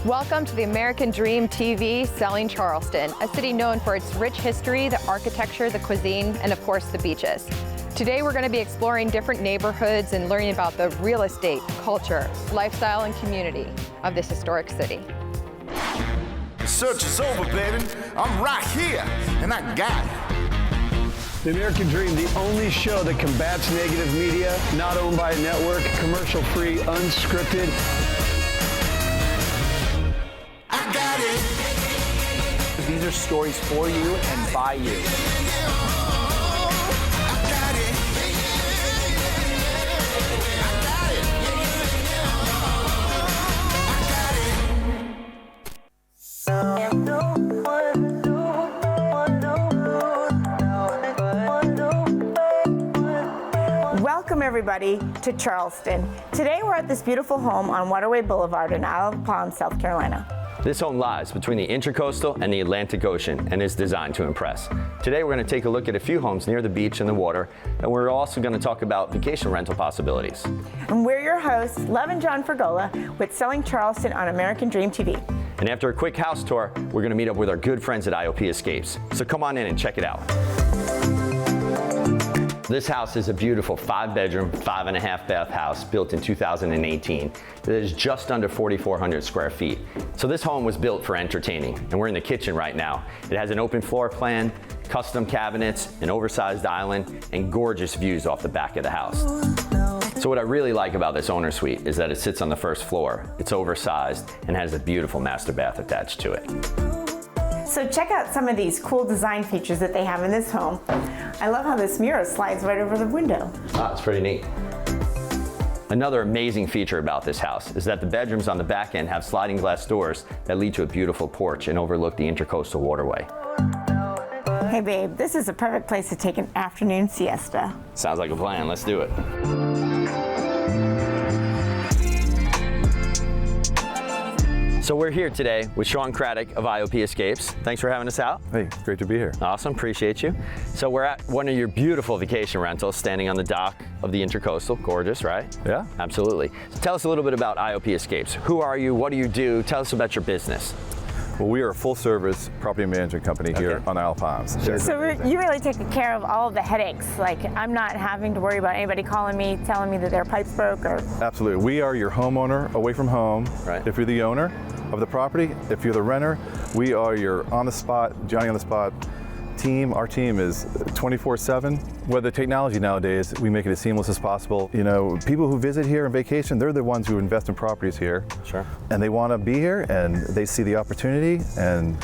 Welcome to the American Dream TV Selling Charleston, a city known for its rich history, the architecture, the cuisine, and of course the beaches. Today we're going to be exploring different neighborhoods and learning about the real estate, culture, lifestyle, and community of this historic city. The search is over, baby. I'm right here, and I got it. The American Dream, the only show that combats negative media, not owned by a network, commercial-free, unscripted. I got it. These are stories for you and by you. I got it. Welcome everybody to Charleston. Today we're at this beautiful home on Waterway Boulevard in Isle of Palm, South Carolina. This home lies between the Intracoastal and the Atlantic Ocean and is designed to impress. Today we're going to take a look at a few homes near the beach and the water, and we're also going to talk about vacation rental possibilities. And we're your hosts, Love and John Fragola, with Selling Charleston on American Dream TV. And after a quick house tour, we're going to meet up with our good friends at IOP Escapes. So come on in and check it out. This house is a beautiful 5-bedroom, 5.5 bath house built in 2018 that is just under 4,400 square feet. So this home was built for entertaining, and we're in the kitchen right now. It has an open floor plan, custom cabinets, an oversized island, and gorgeous views off the back of the house. So what I really like about this owner suite is that it sits on the first floor. It's oversized and has a beautiful master bath attached to it. So check out some of these cool design features that they have in this home. I love how this mirror slides right over the window. Ah, it's pretty neat. Another amazing feature about this house is that the bedrooms on the back end have sliding glass doors that lead to a beautiful porch and overlook the Intracoastal Waterway. Hey babe, this is a perfect place to take an afternoon siesta. Sounds like a plan, let's do it. So we're here today with Sean Craddock of IOP Escapes. Thanks for having us out. Hey, great to be here. Awesome, appreciate you. So we're at one of your beautiful vacation rentals standing on the dock of the Intracoastal. Gorgeous, right? Yeah. Absolutely. So tell us a little bit about IOP Escapes. Who are you? What do you do? Tell us about your business. Well, we are a full-service property management company here on Isle of Palms. So you really take care of all of the headaches. Like, I'm not having to worry about anybody calling me, telling me that their pipes broke or... Absolutely. We are your homeowner away from home. Right. If you're the owner of the property, if you're the renter, we are your on-the-spot, Johnny-on-the-spot team. Our team is 24/7. With the technology nowadays, we make it as seamless as possible. You know, people who visit here on vacation, they're the ones who invest in properties here. Sure. And they want to be here, and they see the opportunity, and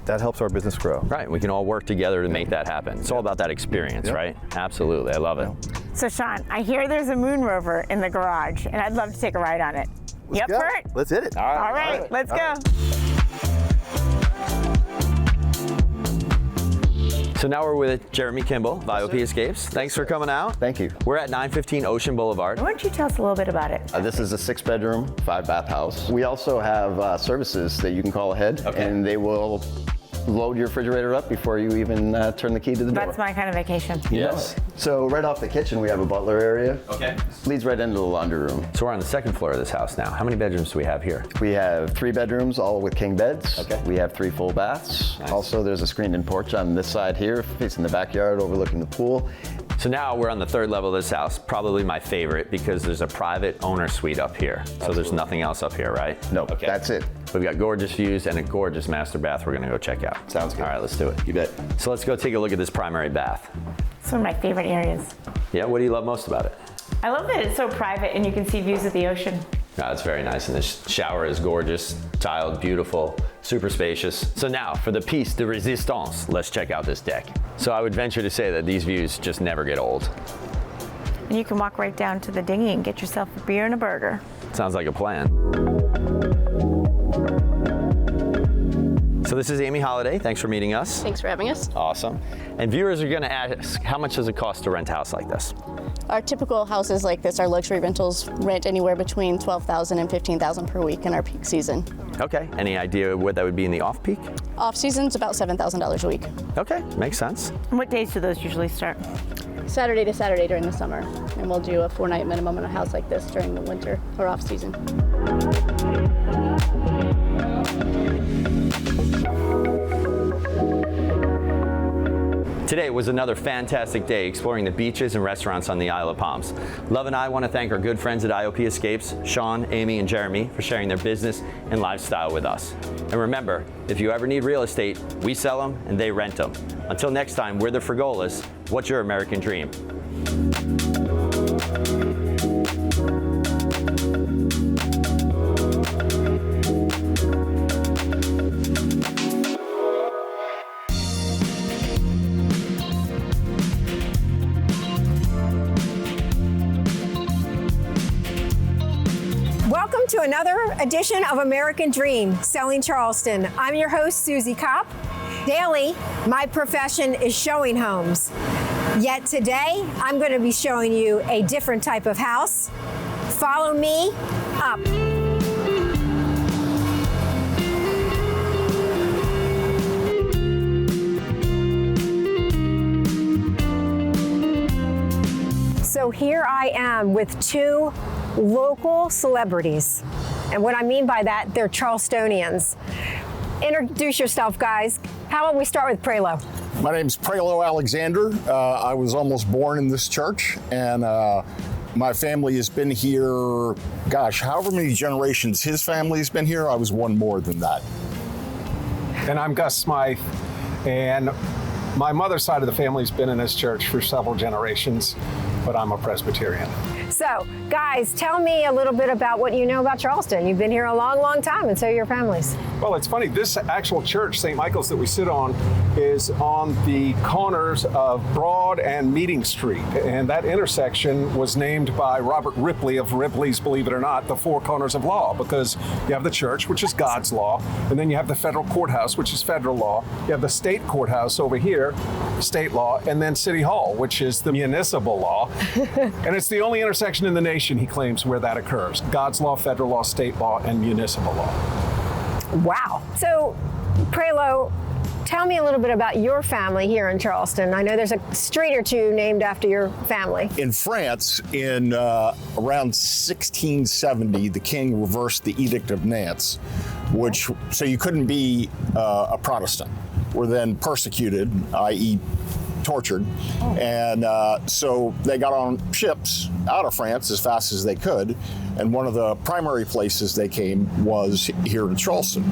that helps our business grow. Right, we can all work together to make that happen. It's all about that experience, right? Absolutely, I love it. So Sean, I hear there's a moon rover in the garage, and I'd love to take a ride on it. You up for it? Let's hit it. All right, let's go. So now we're with Jeremy Kimball of IOP Escapes. Thanks for coming out. Thank you. We're at 915 Ocean Boulevard. Why don't you tell us a little bit about it? This is a 6-bedroom, 5-bath house. We also have services that you can call ahead, and they will load your refrigerator up before you even turn the key to the door. That's my kind of vacation. Yes. So right off the kitchen, we have a butler area. Okay. Leads right into the laundry room. So we're on the second floor of this house now. How many bedrooms do we have here? We have 3 bedrooms, all with king beds. Okay. We have 3 full baths. Nice. Also, there's a screened-in porch on this side here, facing the backyard, overlooking the pool. So now we're on the 3rd level of this house, probably my favorite because there's a private owner suite up here. So there's nothing else up here, right? Nope, that's it. We've got gorgeous views and a gorgeous master bath we're gonna go check out. Sounds good. All right, let's do it. You bet. So let's go take a look at this primary bath. It's one of my favorite areas. Yeah, what do you love most about it? I love that it's so private and you can see views of the ocean. Oh, it's very nice, and the shower is gorgeous, tiled, beautiful, super spacious. So now, for the piece de resistance, let's check out this deck. So I would venture to say that these views just never get old. And you can walk right down to the dinghy and get yourself a beer and a burger. Sounds like a plan. So this is Amy Holiday. Thanks for meeting us. Thanks for having us. Awesome. And viewers are gonna ask, how much does it cost to rent a house like this? Our typical houses like this, our luxury rentals, rent anywhere between $12,000 and $15,000 per week in our peak season. Okay, any idea what that would be in the off-peak? Off-season's about $7,000 a week. Okay, makes sense. And what days do those usually start? Saturday to Saturday during the summer, and we'll do a 4-night minimum in a house like this during the winter or off-season. Today was another fantastic day exploring the beaches and restaurants on the Isle of Palms. Love and I want to thank our good friends at IOP Escapes, Sean, Amy, and Jeremy, for sharing their business and lifestyle with us. And remember, if you ever need real estate, we sell them and they rent them. Until next time, we're the Fragolas. What's your American dream? Welcome to another edition of American Dream, Selling Charleston. I'm your host, Suzy Kopp. Daily, my profession is showing homes. Yet today, I'm going to be showing you a different type of house. Follow me up. So here I am with two local celebrities. And what I mean by that, they're Charlestonians. Introduce yourself, guys. How about we start with Prelo? My name's Prelo Alexander. I was almost born in this church, and my family has been here, gosh, however many generations his family's been here. I was one more than that. And I'm Gus Smythe, and my mother's side of the family's been in this church for several generations, but I'm a Presbyterian. So, guys, tell me a little bit about what you know about Charleston. You've been here a long, long time, and so your families. Well, it's funny, this actual church, St. Michael's, that we sit on is on the corners of Broad and Meeting Street. And that intersection was named by Robert Ripley of Ripley's, believe it or not, the Four Corners of Law, because you have the church, which is God's law, and then you have the federal courthouse, which is federal law. You have the state courthouse over here, state law, and then City Hall, which is the municipal law. And it's the only intersection in the nation, he claims, where that occurs. God's law, federal law, state law, and municipal law. Wow. So, Prelo, tell me a little bit about your family here in Charleston. I know there's a street or two named after your family. In France, in around 1670, the king reversed the Edict of Nantes, so you couldn't be a Protestant. Were then persecuted, i.e. tortured, and so they got on ships out of France as fast as they could, and one of the primary places they came was here in Charleston.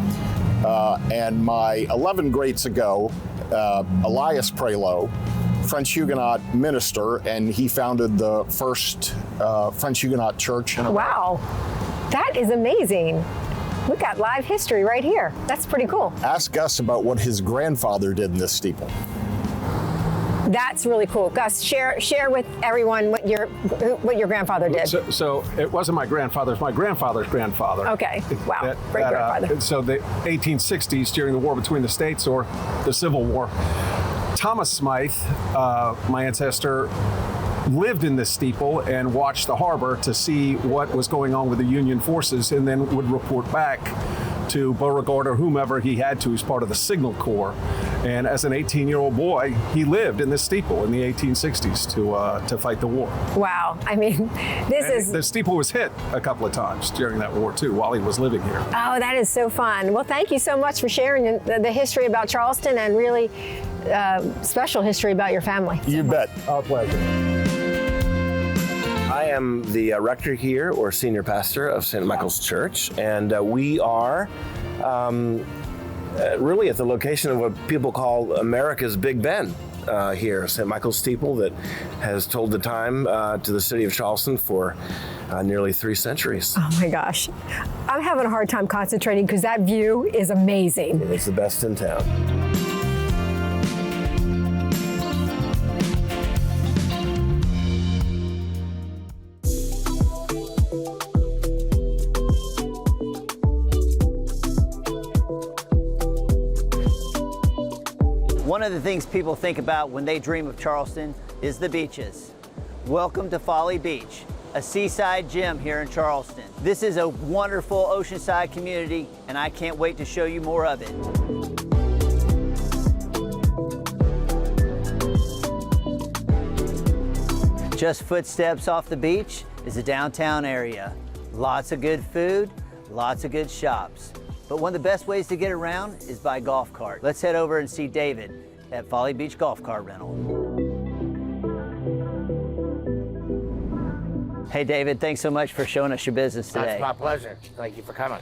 And my 11 greats ago, Elias Prelo, French Huguenot minister, and he founded the first French Huguenot church in America. Wow, that is amazing. We got live history right here. That's pretty cool. Ask Gus about what his grandfather did in this steeple. That's really cool. Gus, share with everyone what your grandfather did. So it wasn't my grandfather, it's my grandfather's grandfather. Okay, wow, great grandfather. So the 1860s, during the war between the states, or the Civil War, Thomas Smythe, my ancestor, lived in this steeple and watched the harbor to see what was going on with the Union forces, and then would report back to Beauregard or whomever he had to as part of the Signal Corps. And as an 18-year-old boy, he lived in this steeple in the 1860s to fight the war. Wow, I mean, the steeple was hit a couple of times during that war too, while he was living here. Oh, that is so fun. Well, thank you so much for sharing the history about Charleston, and really special history about your family. You bet. Our pleasure. I am the rector here, or senior pastor of St. Michael's Church, and we are really at the location of what people call America's Big Ben here, St. Michael's Steeple, that has told the time to the city of Charleston for nearly 3 centuries. Oh my gosh. I'm having a hard time concentrating because that view is amazing. It's the best in town. One of the things people think about when they dream of Charleston is the beaches. Welcome to Folly Beach, a seaside gym here in Charleston. This is a wonderful oceanside community, and I can't wait to show you more of it. Just footsteps off the beach is the downtown area. Lots of good food, lots of good shops. But one of the best ways to get around is by golf cart. Let's head over and see David. at Folly Beach Golf Cart Rental. Hey David, thanks so much for showing us your business today. That's my pleasure. Thank you for coming.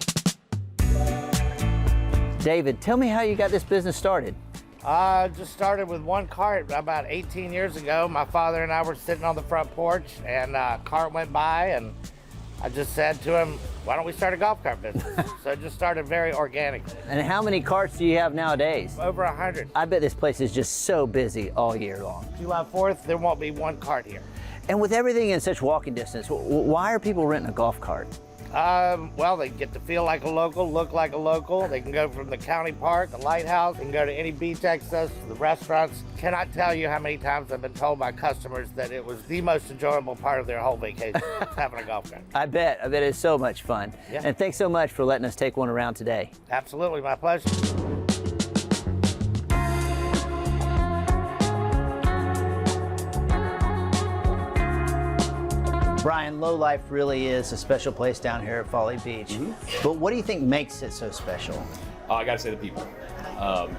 David, tell me how you got this business started. Just started with one cart about 18 years ago. My father and I were sitting on the front porch, and a cart went by, and I just said to him, why don't we start a golf cart business? So it just started very organically. And how many carts do you have nowadays? Over 100. I bet this place is just so busy all year long. July 4th, there won't be one cart here. And with everything in such walking distance, why are people renting a golf cart? Well, they get to feel like a local, look like a local. They can go from the county park, the lighthouse, they can go to any beach access, the restaurants. Cannot tell you how many times I've been told by customers that it was the most enjoyable part of their whole vacation, having a golf cart. I bet it's so much fun. Yeah. And thanks so much for letting us take one around today. Absolutely, my pleasure. Brian, Low Life really is a special place down here at Folly Beach. But what do you think makes it so special? I gotta say the people.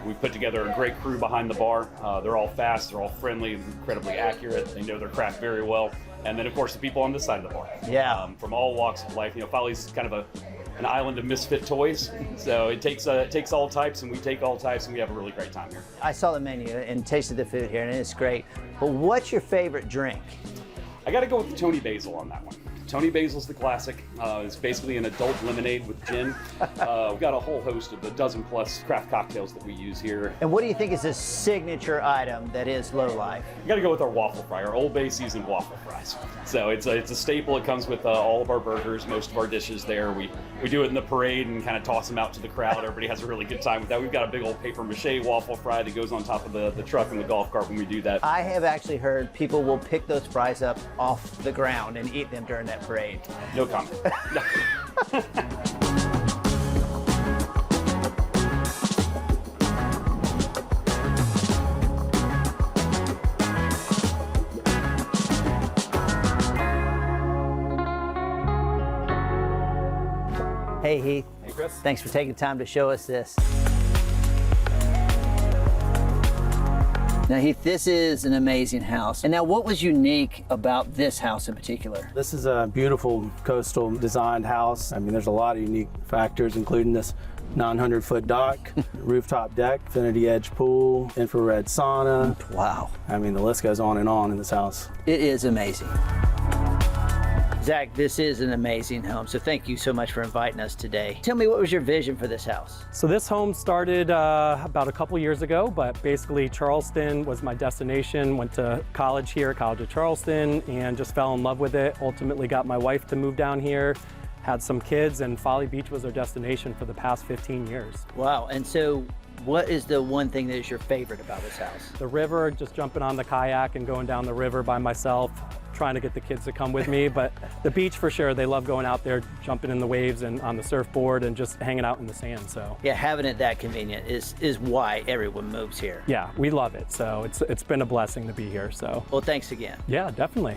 We've put together a great crew behind the bar. They're all fast, they're all friendly, incredibly accurate. They know their craft very well. And then of course the people on this side of the bar. Yeah. From all walks of life. You know, Folly's kind of an island of misfit toys. So it takes all types, and we take all types, and we have a really great time here. I saw the menu and tasted the food here, and it's great. But what's your favorite drink? I got to go with the Tony Basil on that one. Tony Basil's the classic. It's basically an adult lemonade with gin. We've got a whole host of a dozen plus craft cocktails that we use here. And what do you think is a signature item that is Low Life? You got to go with our waffle fry, our Old Bay seasoned waffle fries. So it's a staple. It comes with all of our burgers, most of our dishes there. We do it in the parade and kind of toss them out to the crowd. Everybody has a really good time with that. We've got a big old paper mache waffle fry that goes on top of the truck and the golf cart when we do that. I have actually heard people will pick those fries up off the ground and eat them during that parade. No comment. Hey Heath. Hey Chris. Thanks for taking time to show us this. Now Heath, this is an amazing house. And now what was unique about this house in particular? This is a beautiful coastal designed house. I mean, there's a lot of unique factors, including this 900-foot dock, rooftop deck, infinity edge pool, infrared sauna. Wow. I mean, the list goes on in this house. It is amazing. Zach, this is an amazing home, so thank you so much for inviting us today. Tell me, what was your vision for this house? So this home started about a couple years ago, but basically Charleston was my destination. Went to college here, College of Charleston, and just fell in love with it. Ultimately got my wife to move down here, had some kids, and Folly Beach was our destination for the past 15 years. Wow, and so what is the one thing that is your favorite about this house? The river, just jumping on the kayak and going down the river by myself, trying to get the kids to come with me, but the beach for sure. They love going out there, jumping in the waves and on the surfboard and just hanging out in the sand. So yeah, having it that convenient is why everyone moves here. Yeah, we love it. So it's been a blessing to be here. So well, thanks again. Yeah, definitely.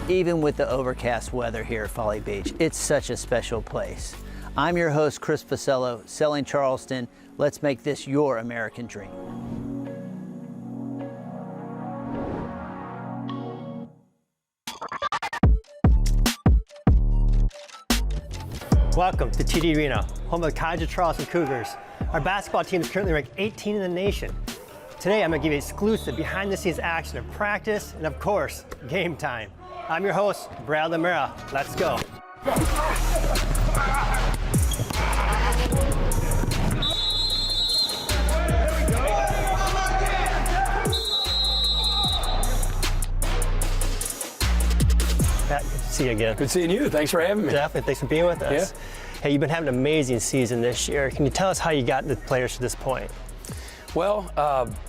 Even with the overcast weather here at Folly Beach, it's such a special place. I'm your host, Chris Facello, selling Charleston. Let's make this your American dream. Welcome to TD Arena, home of the College of Charleston Cougars. Our basketball team is currently ranked 18 in the nation. Today, I'm going to give you exclusive behind-the-scenes action of practice and, of course, game time. I'm your host, Brad Lamera. Let's go. Pat, good to see you again. Good seeing you. Thanks for having me. Definitely. Thanks for being with us. Yeah. Hey, you've been having an amazing season this year. Can you tell us how you got the players to this point? Well,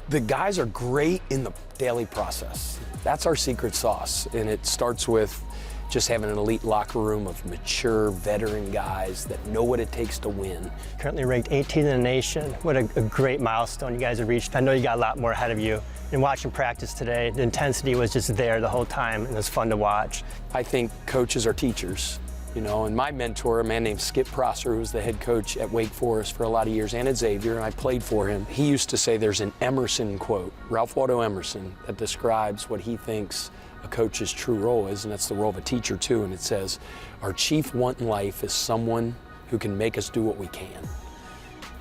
the guys are great in the daily process. That's our secret sauce, and it starts with just having an elite locker room of mature veteran guys that know what it takes to win. Currently ranked 18 in the nation. What a great milestone you guys have reached. I know you got a lot more ahead of you. And watching practice today, the intensity was just there the whole time, and it was fun to watch. I think coaches are teachers, You know, and my mentor, a man named Skip Prosser, who was the head coach at Wake Forest for a lot of years and at Xavier, and I played for him. He used to say there's an Emerson quote, Ralph Waldo Emerson, that describes what he thinks a coach's true role is, and that's the role of a teacher too. And it says, our chief want in life is someone who can make us do what we can.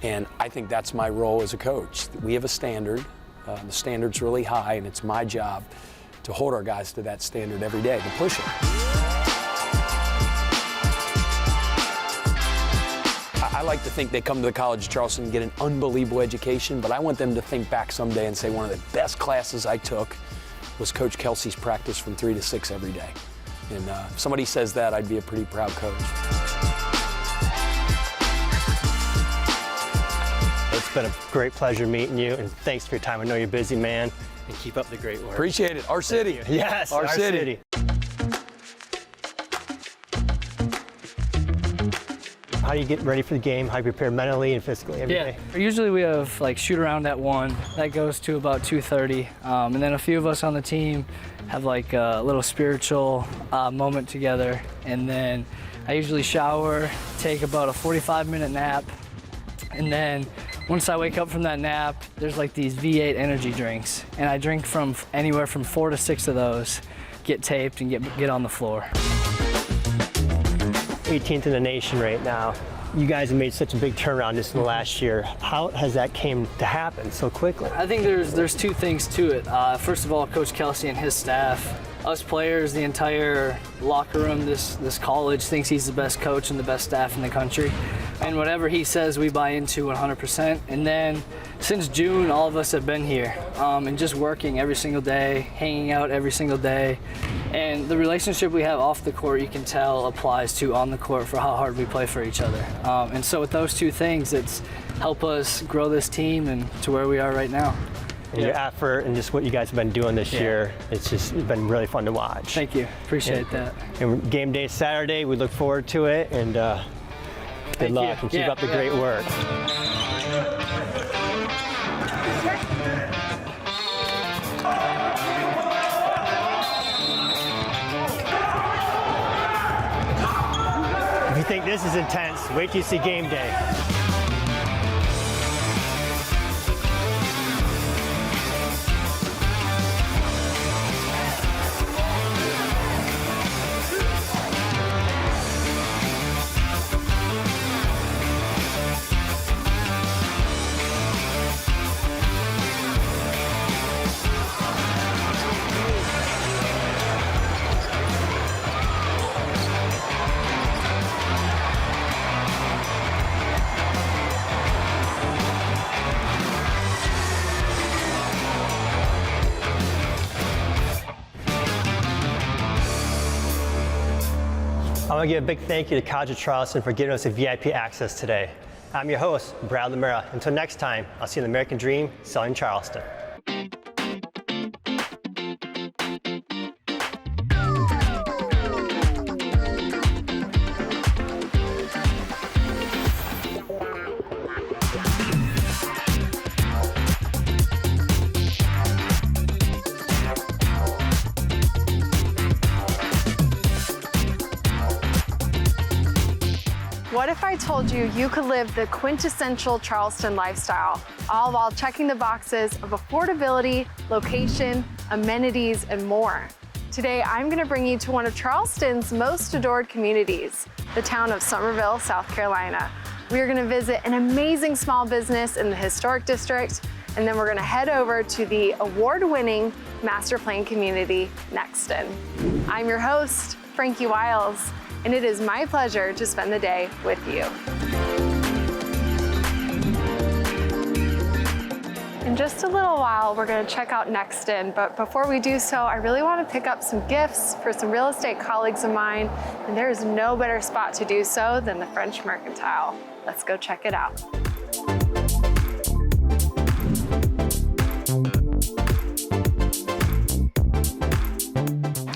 And I think that's my role as a coach. We have a standard. The standard's really high, and it's my job to hold our guys to that standard every day, to push it. I like to think they come to the College of Charleston and get an unbelievable education, but I want them to think back someday and say one of the best classes I took was Coach Kelsey's practice from 3 to 6 every day. And if somebody says that, I'd be a pretty proud coach. It's been a great pleasure meeting you, and thanks for your time. I know you're busy, man, and keep up the great work. Appreciate it. Our city. Yes, our city. How do you get ready for the game? How do you prepare mentally and physically every day? Usually we have like shoot around at 1. That goes to about 2:30. And then a few of us on the team have like a little spiritual moment together. And then I usually shower, take about a 45-minute nap. And then once I wake up from that nap, there's like these V8 energy drinks. And I drink from anywhere from 4 to 6 of those, get taped and get on the floor. 18th in the nation right now. You guys have made such a big turnaround just in the last year. How has that came to happen so quickly? I think there's 2 things to it. First of all, Coach Kelsey and his staff. Us players, the entire locker room, this college thinks he's the best coach and the best staff in the country. And whatever he says, we buy into 100%. And then since June, all of us have been here and just working every single day, hanging out every single day. And the relationship we have off the court, you can tell, applies to on the court for how hard we play for each other. And so with those 2 things, it's helped us grow this team and to where we are right now. And your effort and just what you guys have been doing this year, it's been really fun to watch. Thank you. Appreciate that. And game day Saturday, we look forward to it, and good luck and keep up the great work. If you think this is intense, wait till you see game day. I want to give a big thank you to College of Charleston for giving us a VIP access today. I'm your host, Brad Lamera. Until next time, I'll see you in the American Dream, selling Charleston. What if I told you you could live the quintessential Charleston lifestyle, all while checking the boxes of affordability, location, amenities, and more? Today, I'm going to bring you to one of Charleston's most adored communities, the town of Summerville, South Carolina. We are going to visit an amazing small business in the historic district, and then we're going to head over to the award-winning master plan community, Nexton. I'm your host, Frankie Wiles, and it is my pleasure to spend the day with you. In just a little while, we're going to check out Nexton, but before we do so, I really want to pick up some gifts for some real estate colleagues of mine, and there is no better spot to do so than the French Mercantile. Let's go check it out.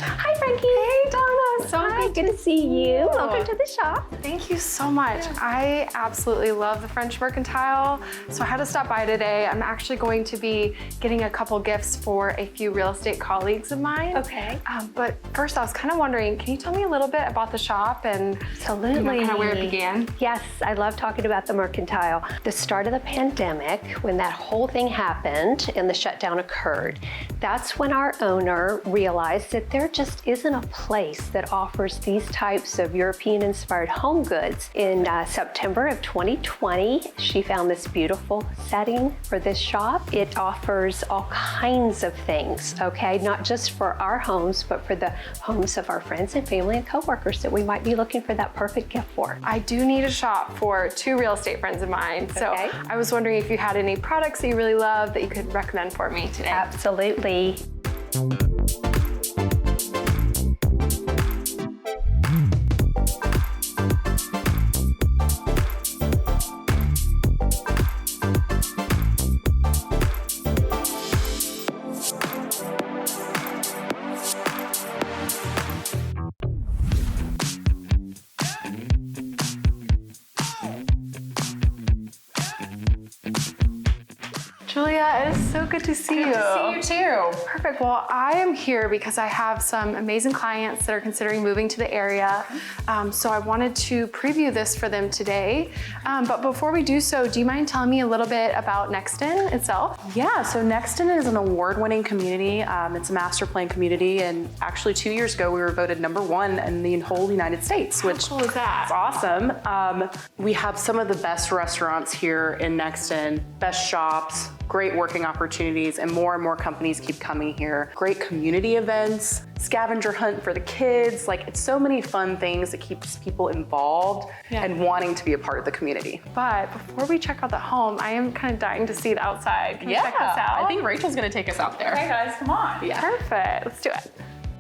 Hi, Frankie. Hey, Donna. So good to see you. Welcome to the shop. Thank you so much. I absolutely love the French Mercantile, so I had to stop by today. I'm actually going to be getting a couple gifts for a few real estate colleagues of mine. Okay. But first, I was kind of wondering, can you tell me a little bit about the shop and Absolutely. kind of where it began? Yes, I love talking about the Mercantile. The start of the pandemic, when that whole thing happened and the shutdown occurred, that's when our owner realized that there just isn't a place that offers these types of European-inspired home goods. In September of 2020, she found this beautiful setting for this shop. It offers all kinds of things, okay? Not just for our homes, but for the homes of our friends and family and coworkers that we might be looking for that perfect gift for. I do need a shop for 2 real estate friends of mine, so I was wondering if you had any products that you really love that you could recommend for me today. Absolutely. Julia, it is so good to see you. Good to see you too. Perfect. Well, I am here because I have some amazing clients that are considering moving to the area. So I wanted to preview this for them today. But before we do so, do you mind telling me a little bit about Nexton itself? Yeah, so Nexton is an award-winning community. It's a master plan community, and actually 2 years ago we were voted #1 in the whole United States, which How cool is that? is awesome. We have some of the best restaurants here in Nexton, best shops, great working opportunities, and more companies keep coming here. Great community events, scavenger hunt for the kids. Like, it's so many fun things that keeps people involved and wanting to be a part of the community. But before we check out the home, I am kind of dying to see the outside. Can we check this out? I think Rachel's gonna take us out there. Okay guys, come on. Yeah. Perfect, let's do it.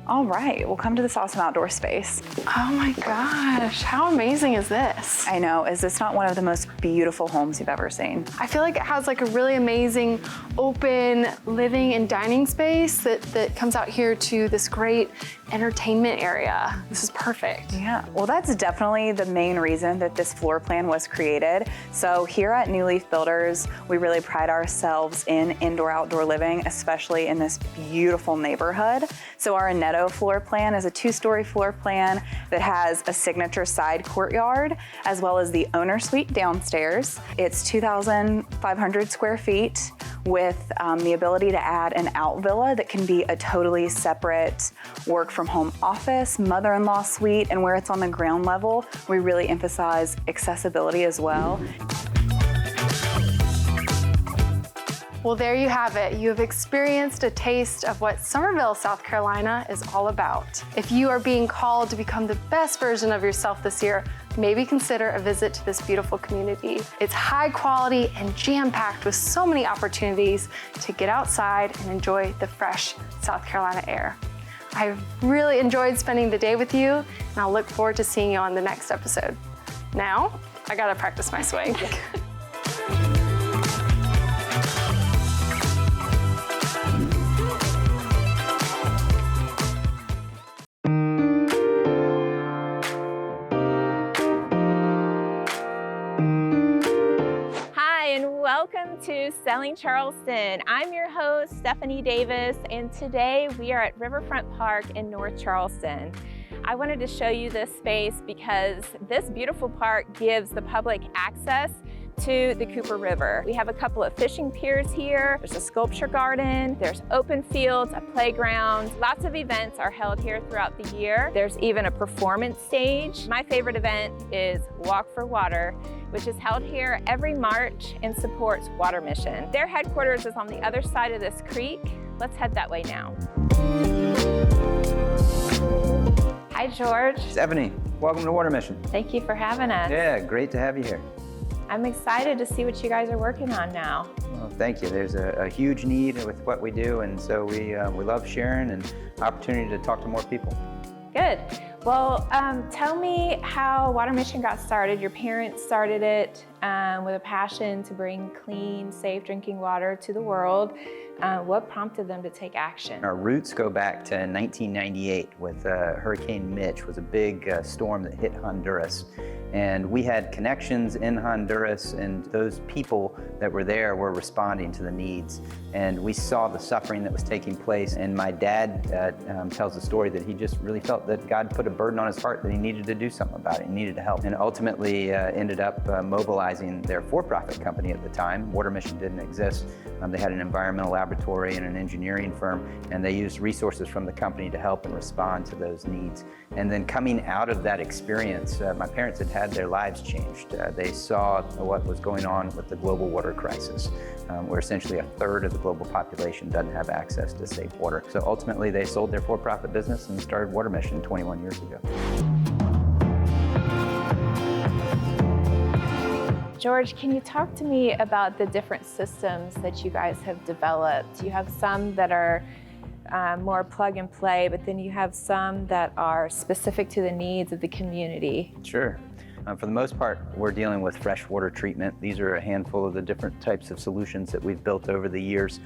All right, we'll come to this awesome outdoor space. Oh my gosh, how amazing is this? I know, is this not one of the most beautiful homes you've ever seen? I feel like it has like a really amazing open living and dining space that comes out here to this great entertainment area. This is perfect. Yeah, well that's definitely the main reason that this floor plan was created. So here at New Leaf Builders, we really pride ourselves in indoor-outdoor living, especially in this beautiful neighborhood. So our Netto floor plan is a 2-story floor plan that has a signature side courtyard, as well as the owner suite downstairs. It's 2,500 square feet with the ability to add an out villa that can be a totally separate work from home office, mother-in-law suite, and where it's on the ground level, we really emphasize accessibility as well. Well, there you have it. You have experienced a taste of what Summerville, South Carolina is all about. If you are being called to become the best version of yourself this year, maybe consider a visit to this beautiful community. It's high quality and jam-packed with so many opportunities to get outside and enjoy the fresh South Carolina air. I really enjoyed spending the day with you, and I'll look forward to seeing you on the next episode. Now, I gotta practice my swing. Welcome to Selling Charleston. I'm your host, Stephanie Davis, and today we are at Riverfront Park in North Charleston. I wanted to show you this space because this beautiful park gives the public access to the Cooper River. We have a couple of fishing piers here. There's a sculpture garden. There's open fields, a playground. Lots of events are held here throughout the year. There's even a performance stage. My favorite event is Walk for Water, which is held here every March and supports Water Mission. Their headquarters is on the other side of this creek. Let's head that way now. Hi, George. Stephanie, welcome to Water Mission. Thank you for having us. Yeah, great to have you here. I'm excited to see what you guys are working on now. Well, thank you. There's a huge need with what we do, and so we love sharing and opportunity to talk to more people. Good. Well, tell me how Water Mission got started. Your parents started it with a passion to bring clean, safe drinking water to the world. What prompted them to take action? Our roots go back to 1998 with Hurricane Mitch. Was a big storm that hit Honduras. And we had connections in Honduras, and those people that were there were responding to the needs. And we saw the suffering that was taking place. And my dad tells a story that he just really felt that God put a burden on his heart that he needed to do something about it. He needed to help. And ultimately ended up mobilizing their for-profit company at the time. Water Mission didn't exist. They had an environmental laboratory and an engineering firm, and they used resources from the company to help and respond to those needs. And then coming out of that experience, my parents had their lives changed. They saw what was going on with the global water crisis, where essentially a third of the global population doesn't have access to safe water. So ultimately they sold their for-profit business and started Water Mission 21 years ago. George, can you talk to me about the different systems that you guys have developed? You have some that are more plug and play, but then you have some that are specific to the needs of the community. Sure. For the most part, we're dealing with freshwater treatment. These are a handful of the different types of solutions that we've built over the years,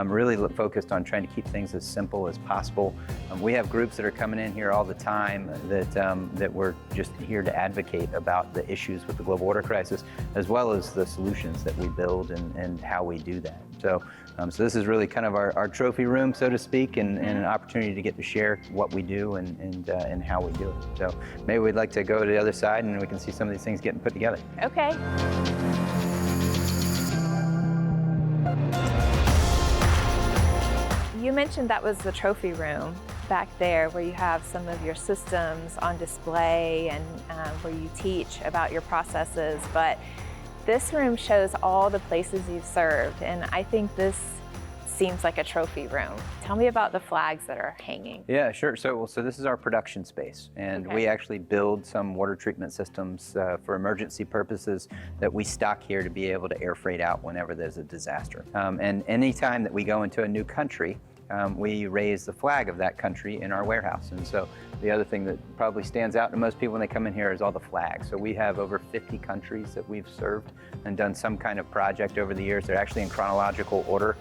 really focused on trying to keep things as simple as possible. We have groups that are coming in here all the time that we're just here to advocate about the issues with the global water crisis, as well as the solutions that we build and how we do that. So this is really kind of our trophy room, so to speak, and an opportunity to get to share what we do and how we do it. So maybe we'd like to go to the other side and we can see some of these things getting put together. Okay. You mentioned that was the trophy room back there where you have some of your systems on display and where you teach about your processes, but this room shows all the places you've served, and I think this seems like a trophy room. Tell me about the flags that are hanging. Yeah, sure. So this is our production space, and we actually build some water treatment systems for emergency purposes that we stock here to be able to air freight out whenever there's a disaster. And anytime that we go into a new country, we raise the flag of that country in our warehouse. And so the other thing that probably stands out to most people when they come in here is all the flags. So we have over 50 countries that we've served and done some kind of project over the years. They're actually in chronological order,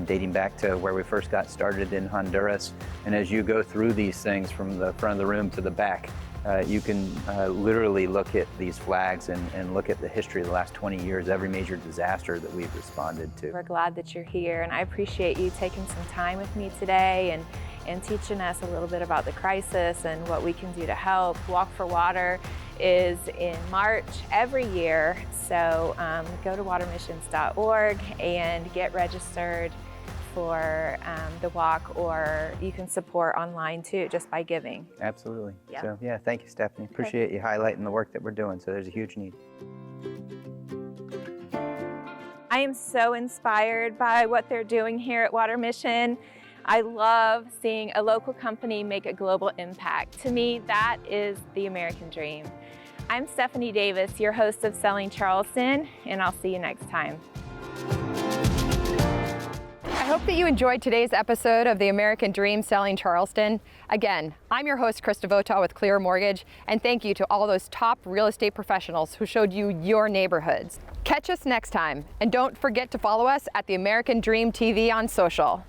dating back to where we first got started in Honduras. And as you go through these things from the front of the room to the back, you can literally look at these flags and look at the history of the last 20 years, every major disaster that we've responded to. We're glad that you're here, and I appreciate you taking some time with me today and teaching us a little bit about the crisis and what we can do to help. Walk for Water is in March every year, so go to watermissions.org and get registered for the walk, or you can support online too, just by giving. Absolutely. Yeah. So yeah, thank you, Stephanie. Appreciate you highlighting the work that we're doing. So there's a huge need. I am so inspired by what they're doing here at Water Mission. I love seeing a local company make a global impact. To me, that is the American dream. I'm Stephanie Davis, your host of Selling Charleston, and I'll see you next time. I hope that you enjoyed today's episode of The American Dream Selling Charleston. Again, I'm your host, Chris Devota with Clear Mortgage, and thank you to all those top real estate professionals who showed you your neighborhoods. Catch us next time, and don't forget to follow us at The American Dream TV on social.